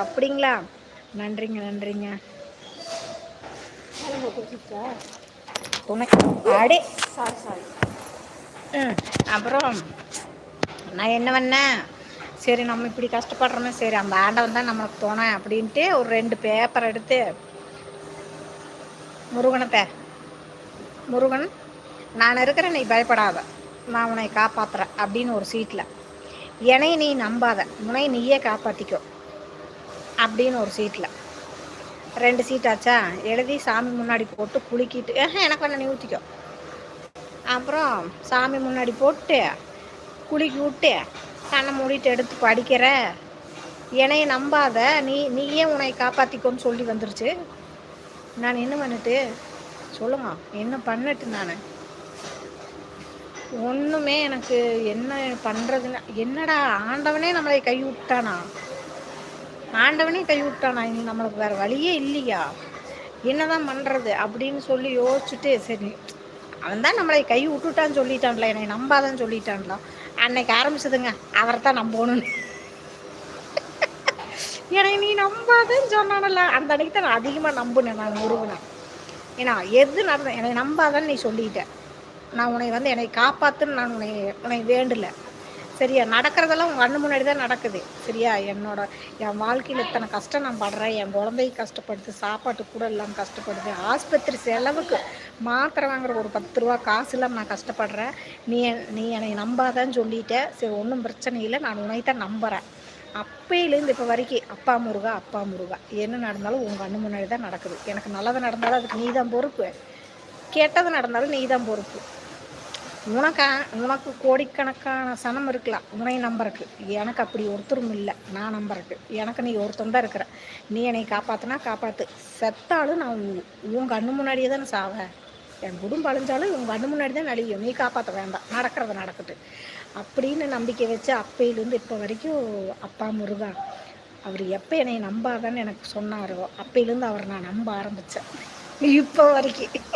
அப்படிங்களா? நன்றிங்க நன்றிங்க. உனக்கு அடே சாரி சாரி. அப்புறம் நான் என்ன பண்ணேன், சரி நம்ம இப்படி கஷ்டப்படுறோமே, சரி அந்த ஆண்டவன் தான் நம்மளுக்கு தோணை அப்படின்ட்டு ஒரு 2 பேப்பர் எடுத்து முருகன் நான் இருக்கிறேன், நீ பயப்படாத, நான் உன்னை காப்பாற்றுறேன் அப்படின்னு ஒரு சீட்டில், என்னை நீ நம்பாத, உன்னை நீயே காப்பாற்றிக்கோ அப்படின்னு ஒரு சீட்டில் 2 சீட்டாச்சா எழுதி சாமி முன்னாடி போட்டு குலுக்கிட்டு, எனக்கு வேணா நீ ஊற்றிக்கோ. அப்புறம் சாமி முன்னாடி போட்டு குலுக்கி விட்டு கண்ணை மூடிட்டு எடுத்து படிக்கிற, என்னைய நம்பாத, நீயே உன்னை காப்பாற்றிக்கோன்னு சொல்லி வந்துருச்சு. நான் என்ன பண்ணிட்டு சொல்லுங்க, என்ன பண்ணட்டு? நான் ஒன்றுமே எனக்கு என்ன பண்ணுறதுன்னு, என்னடா ஆண்டவனே நம்மளை கை விட்டானா? ஆண்டவனே கை விட்டானா? இனி நம்மளுக்கு வேறு வழியே இல்லையா? என்னதான் பண்ணுறது அப்படின்னு சொல்லி யோசிச்சுட்டு, சரி அவன் தான் நம்மளை கை விட்டுட்டான்னு சொல்லிட்டான்ல, என்னை நம்பாதான்னு சொல்லிட்டான்ல, அன்னைக்கு ஆரம்பிச்சதுங்க அவரை தான் நம்பணும்னு. என்னை நீ நம்பாதன்னு சொன்னானல்ல, அந்த அன்னைக்கு தான் நான் அதிகமாக நம்புனேன். நான் முருகனை, ஏன்னா எது நடந்த என்னை நம்பாதன்னு நீ சொல்லிட்ட, நான் உன்னை என்னை காப்பாற்றுன்னு நான் உன்னை வேண்டலை. சரியா? நடக்கிறதெல்லாம் உங்கள் கண்ணு முன்னாடி தான் நடக்குது. சரியா? என் வாழ்க்கையில் இத்தனை கஷ்டம் நான் படுறேன், என் குழந்தை கஷ்டப்படுது, சாப்பாட்டுக்கு கூட இல்லாமல் கஷ்டப்படுது, ஆஸ்பத்திரி செலவுக்கு மாத்திரை வாங்குற ஒரு 10 ரூபா காசு இல்லாமல் நான் கஷ்டப்படுறேன். நீ என்னை நம்பாதான்னு சொல்லிட்ட. சரி ஒன்றும் பிரச்சனை இல்லை, நான் உன்னை தான் நம்புகிறேன். அப்பையிலேருந்து இப்போ வரைக்கும் அப்பா முருகா அப்பா முருகா, என்ன நடந்தாலும் உங்கள் கண்ணு முன்னாடி தான் நடக்குது. எனக்கு நல்லது நடந்தாலும் அதுக்கு நீ தான் பொறுப்பு, கெட்டது நடந்தாலும் நீ தான் பொறுப்பு. உனக்கு கோடிக்கணக்கான சனம் இருக்கலாம் உன்னை நம்புறக்கு, எனக்கு அப்படி ஒருத்தரும் இல்லை. நான் நம்புறக்கு எனக்கு நீ ஒருத்தன் தான் இருக்கிற. நீ என்னை காப்பாற்றினா காப்பாற்று, செத்தாலும் நான் உன் கண்ணு முன்னாடியே தானே சாவேன். என் குடும்பம் அழிஞ்சாலும் உன் கண்ணு முன்னாடி தான் அழியும், நீ காப்பாற்ற வேண்டாம், நடக்கிறத நடக்கட்டு அப்படின்னு நம்பிக்கை வச்சு அப்பையிலேருந்து இப்போ வரைக்கும் அப்பா முருகா, அவர் எப்போ என்னை நம்பாதான்னு எனக்கு சொன்னாரோ அப்பையிலேருந்து அவரை நான் நம்ப ஆரம்பித்தேன் இப்போ வரைக்கும்.